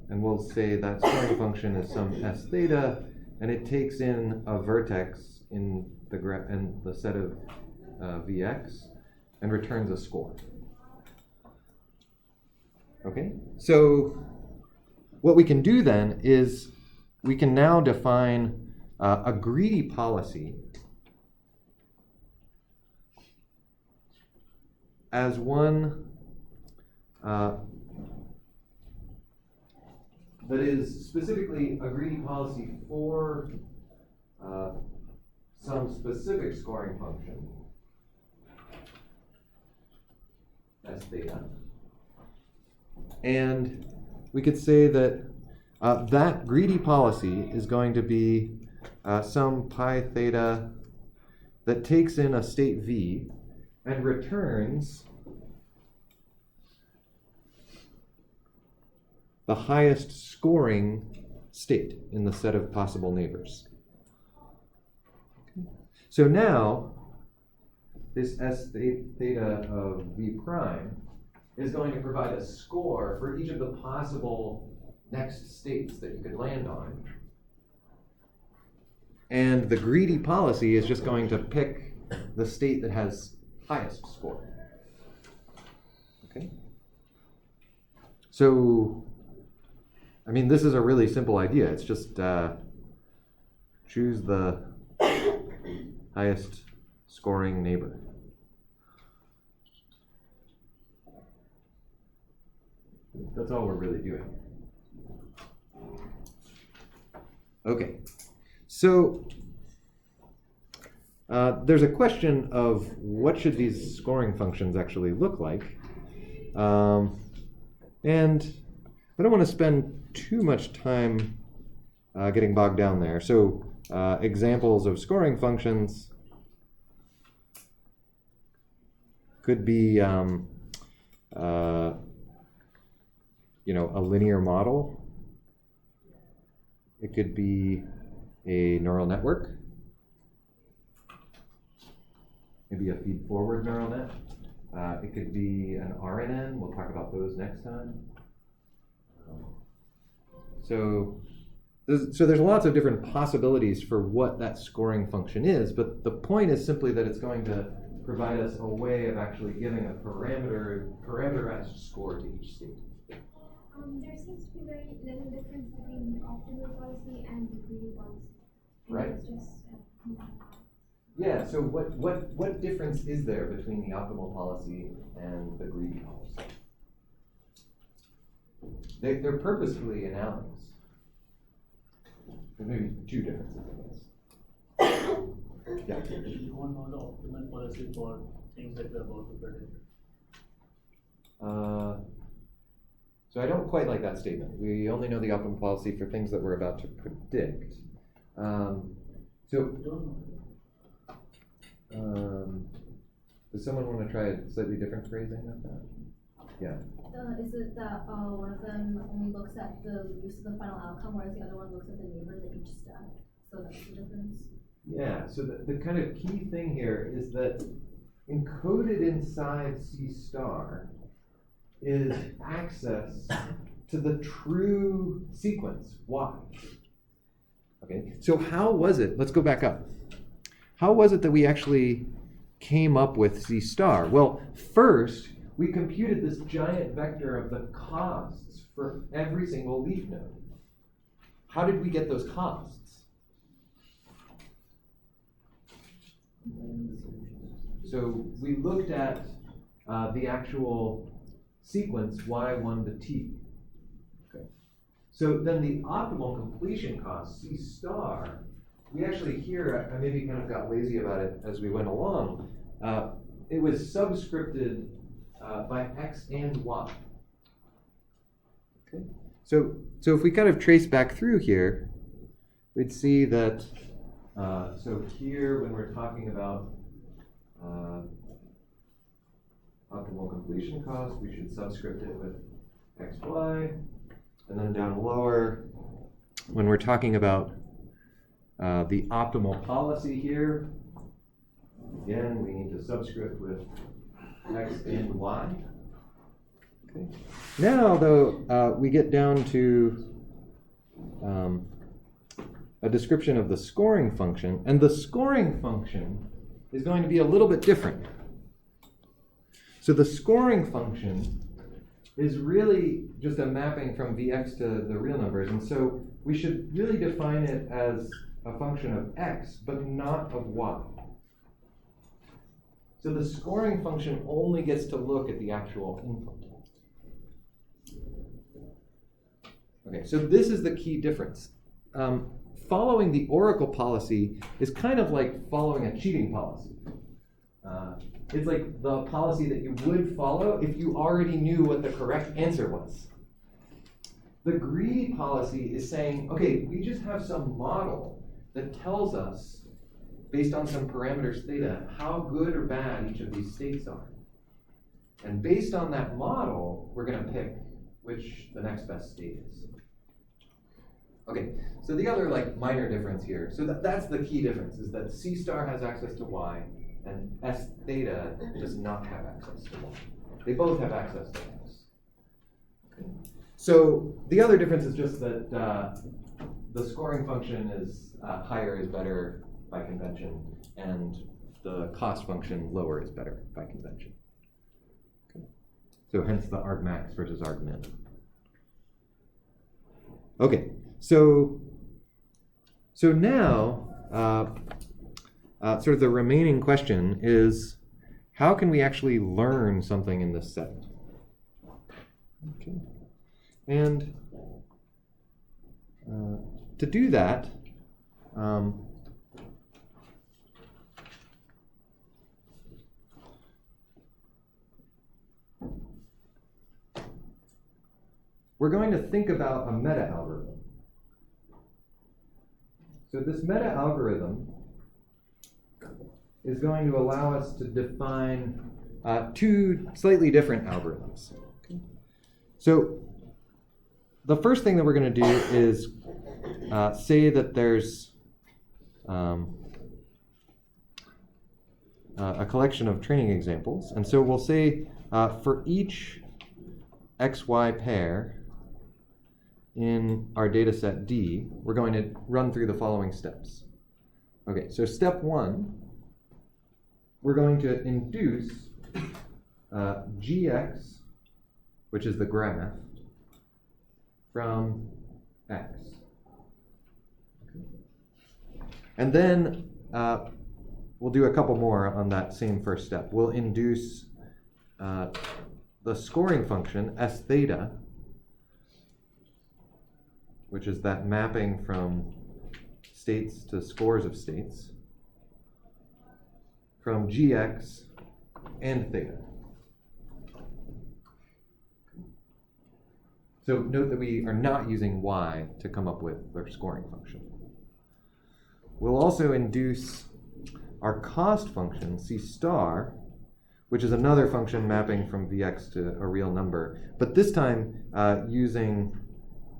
A: And we'll say that scoring function is some s theta, and it takes in a vertex in the set of Vx and returns a score. Okay, so what we can do then is we can now define a greedy policy as one that is specifically a greedy policy for some specific scoring function, s theta. And we could say that that greedy policy is going to be some pi theta that takes in a state v and returns the highest scoring state in the set of possible neighbors. Okay. So now, this s theta of v prime is going to provide a score for each of the possible next states that you could land on. And the greedy policy is just going to pick the state that has highest score. Okay? So, I mean, this is a really simple idea. It's just choose the highest scoring neighbor. That's all we're really doing. Okay, so there's a question of what should these scoring functions actually look like, and I don't want to spend too much time getting bogged down there. So examples of scoring functions could be a linear model. It could be a neural network, maybe a feed-forward neural net. It could be an RNN. We'll talk about those next time. So there's lots of different possibilities for what that scoring function is, but the point is simply that it's going to provide us a way of actually giving a parameterized score to each state.
E: There seems to be very little difference between the optimal policy and the greedy policy. And
A: Right.
E: it's just,
A: Yeah, so what difference is there between the optimal policy and the greedy policy? They're purposefully analogous. There's maybe two differences, I guess. Yeah.
B: You won't know the optimal policy for things that we're about to predict.
A: So I don't quite like that statement. We only know the optimal policy for things that we're about to predict. So
B: We don't know.
A: does someone want to try a slightly different phrasing of that? Yeah.
F: Is it that one of them only looks at the use of the final outcome, whereas the other one looks at the neighbors at each step? So that's the difference.
A: Yeah, so the kind of key thing here is that encoded inside C star is access to the true sequence, Y. Okay, so how was it, let's go back up. How was it that we actually came up with C star? Well, first, we computed this giant vector of the costs for every single leaf node. How did we get those costs? So we looked at the actual sequence y1 to t. Okay. So then the optimal completion cost, C star, we actually here, I maybe kind of got lazy about it as we went along. It was subscripted by x and y. Okay. So if we kind of trace back through here, we'd see that, so here when we're talking about optimal completion cost, we should subscript it with x, y. And then down lower, when we're talking about the optimal policy here, again, we need to subscript with x and y. Okay. Now, though, we get down to a description of the scoring function, and the scoring function is going to be a little bit different. So the scoring function is really just a mapping from Vx to the real numbers, and so we should really define it as a function of x, but not of y. So the scoring function only gets to look at the actual input. Okay, so this is the key difference. Following the oracle policy is kind of like following a cheating policy. It's like the policy that you would follow if you already knew what the correct answer was. The greedy policy is saying, okay, we just have some model that tells us, based on some parameters theta, how good or bad each of these states are. And based on that model, we're going to pick which the next best state is. Okay, so the other minor difference here, so that's the key difference, is that C star has access to Y, and S theta does not have access to Y. They both have access to X. Okay. So the other difference is just that the scoring function is higher is better by convention, and the cost function lower is better by convention. Okay. So hence the argmax versus argmin. Okay, so now sort of the remaining question is, how can we actually learn something in this set? Okay, and to do that, we're going to think about a meta-algorithm. So this meta-algorithm is going to allow us to define two slightly different algorithms. Okay. So the first thing that we're going to do is say that there's a collection of training examples. And so we'll say for each XY pair, in our data set D, we're going to run through the following steps. Okay, so step 1, we're going to induce gx, which is the graph, from x. And then we'll do a couple more on that same first step. We'll induce the scoring function, s theta, which is that mapping from states to scores of states, from gx and theta. So note that we are not using y to come up with our scoring function. We'll also induce our cost function, c star, which is another function mapping from vx to a real number, but this time using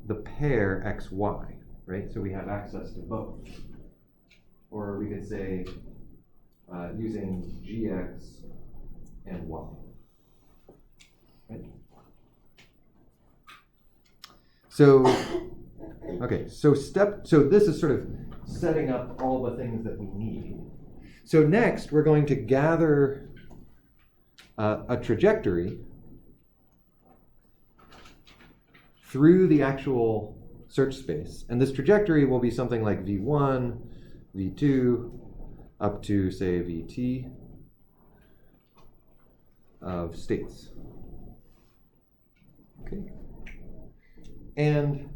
A: the pair xy, right? So we have access to both. Or we could say using gx and y. Right? So, okay, so this is sort of setting up all the things that we need. So next, we're going to gather a trajectory through the actual search space. And this trajectory will be something like v1, v2, up to, say, vt of states. Okay. And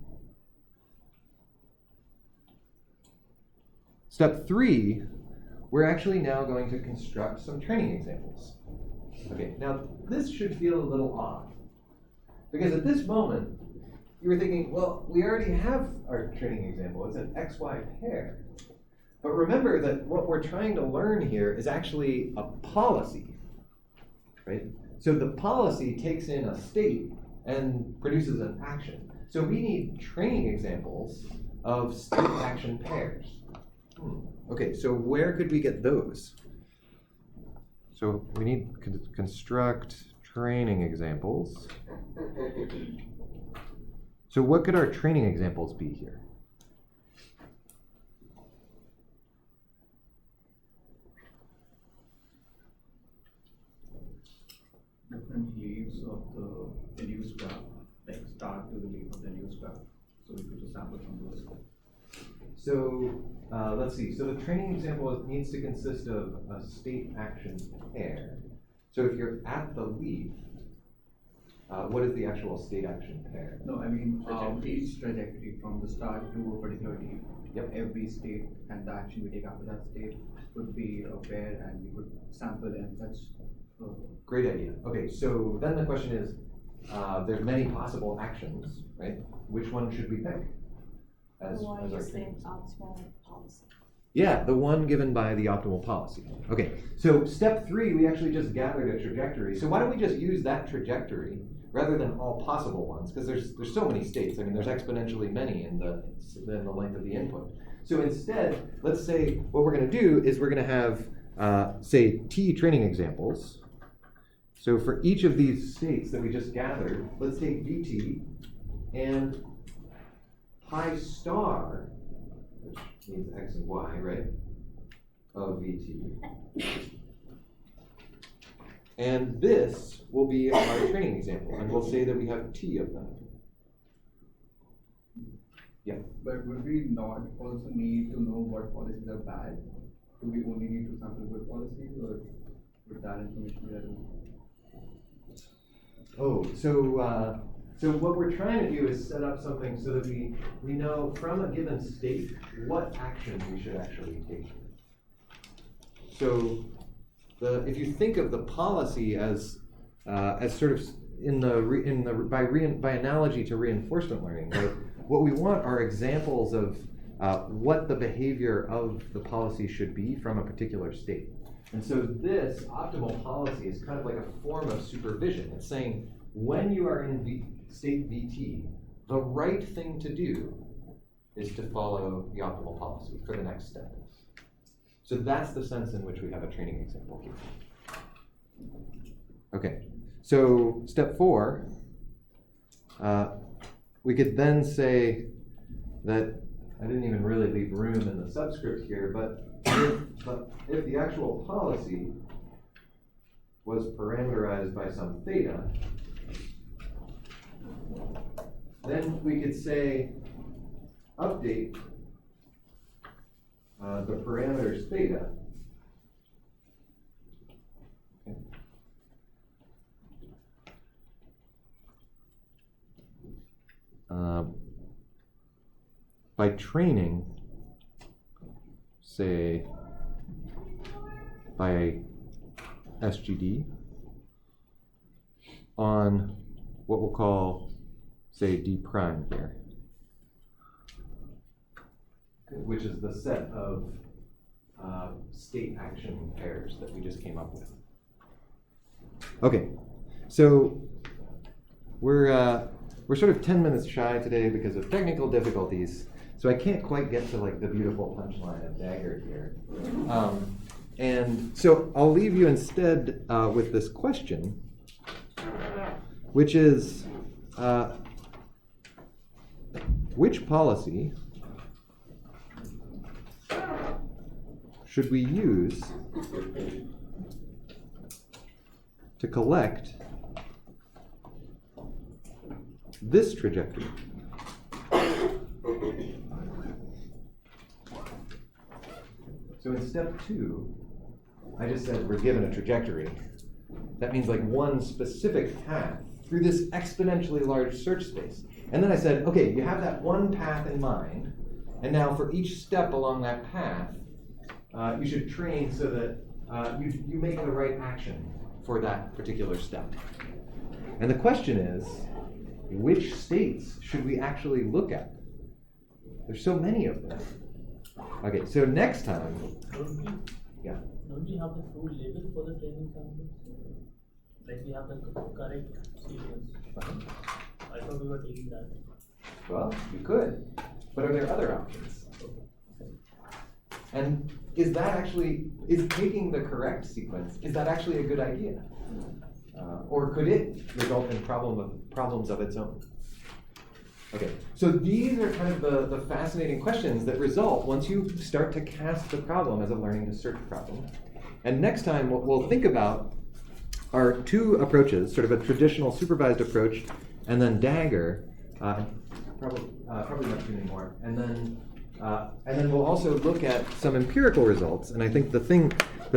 A: step 3, we're actually now going to construct some training examples. Okay, now this should feel a little odd, because at this moment, you were thinking, well, we already have our training example. It's an XY pair. But remember that what we're trying to learn here is actually a policy, right? So the policy takes in a state and produces an action. So we need training examples of state action pairs. Okay, so where could we get those? So we need to construct training examples. So what could our training examples be here?
C: Different leaves of the news graph, like start to the leaf of the news graph. So we could just sample from those.
A: So let's see. So the training example needs to consist of a state action pair. So if you're at the leaf, what is the actual state action pair?
C: No, I mean each trajectory from the start to a particular leaf.
A: Yep.
C: Every state and the action we take after that state would be a pair, and we would sample and such.
A: Great idea. Okay, so then the question is, there's many possible actions, right? Which one should we pick as
D: Or
A: our
D: use the
A: training?
D: optimal policy.
A: Yeah, the one given by the optimal policy. Okay, so step 3, we actually just gathered a trajectory. So why don't we just use that trajectory rather than all possible ones? Because there's so many states. I mean, there's exponentially many in the length of the input. So instead, let's say what we're going to do is we're going to have, say, T training examples. So for each of these states that we just gathered, let's take VT and pi star, which means x and y, right, of VT. And this will be our training example, and we'll say that we have T of them. Yeah.
C: But would we not also need to know what policies are bad? Do we only need to sample good policies, or would that information be relevant?
A: Oh, so what we're trying to do is set up something so that we know from a given state what action we should actually take. So if you think of the policy as sort of by analogy to reinforcement learning, right? What we want are examples of what the behavior of the policy should be from a particular state. And so this optimal policy is kind of like a form of supervision. It's saying when you are in state VT, the right thing to do is to follow the optimal policy for the next step. So that's the sense in which we have a training example here. Okay, so step 4, we could then say that, I didn't even really leave room in the subscript here, but if the actual policy was parameterized by some theta, then we could say update the parameters theta. Okay. By training, say, by SGD on what we'll call, say, D prime here, which is the set of state action pairs that we just came up with. Okay, so we're sort of 10 minutes shy today because of technical difficulties, so I can't quite get to like the beautiful punchline of Dagger here. And so I'll leave you instead with this question, which is, which policy should we use to collect this trajectory? So in step 2, I just said we're given a trajectory. That means like one specific path through this exponentially large search space. And then I said, okay, you have that one path in mind, and now for each step along that path, you should train so that you make the right action for that particular step. And the question is, which states should we actually look at? There's so many of them. Okay, so next time, yeah.
B: Don't we have the full label for the training samples? Like we have the correct sequence. I thought we were taking that.
A: Well, you could, but are there other options? And is taking the correct sequence, is that actually a good idea? Or could it result in problems of its own? Okay, so these are kind of the fascinating questions that result once you start to cast the problem as a learning to search problem. And next time, what we'll think about are 2 approaches, sort of a traditional supervised approach, and then Dagger, probably not too many more. And then we'll also look at some empirical results. And I think the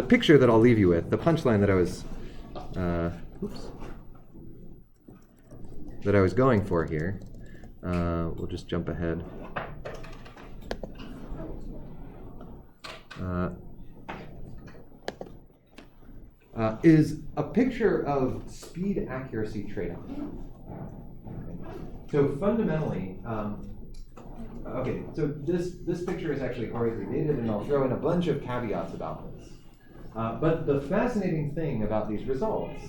A: picture that I'll leave you with, the punchline that I was going for here. We'll just jump ahead. Is a picture of speed accuracy trade-off. So fundamentally, okay, so this picture is actually horribly dated, and I'll throw in a bunch of caveats about this. But the fascinating thing about these results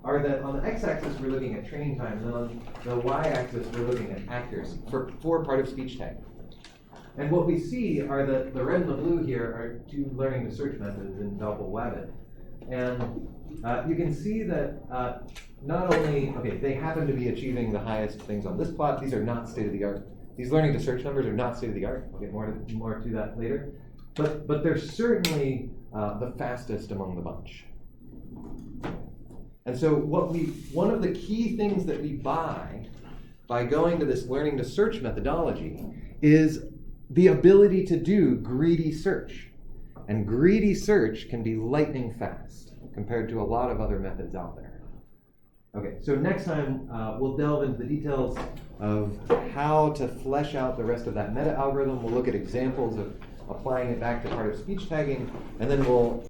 A: are that on the x-axis we're looking at training time, and on the y-axis we're looking at accuracy for part of speech tag. And what we see are that the red and the blue here are 2 learning to search methods in Double Wabbit. And you can see that not only, okay, they happen to be achieving the highest things on this plot. These are not state-of-the-art. These learning to search numbers are not state-of-the-art. I'll get more to that later. But they're certainly the fastest among the bunch. And so one of the key things that we buy by going to this learning to search methodology is the ability to do greedy search. And greedy search can be lightning fast compared to a lot of other methods out there. Okay, so next time we'll delve into the details of how to flesh out the rest of that meta algorithm. We'll look at examples of applying it back to part of speech tagging, and then we'll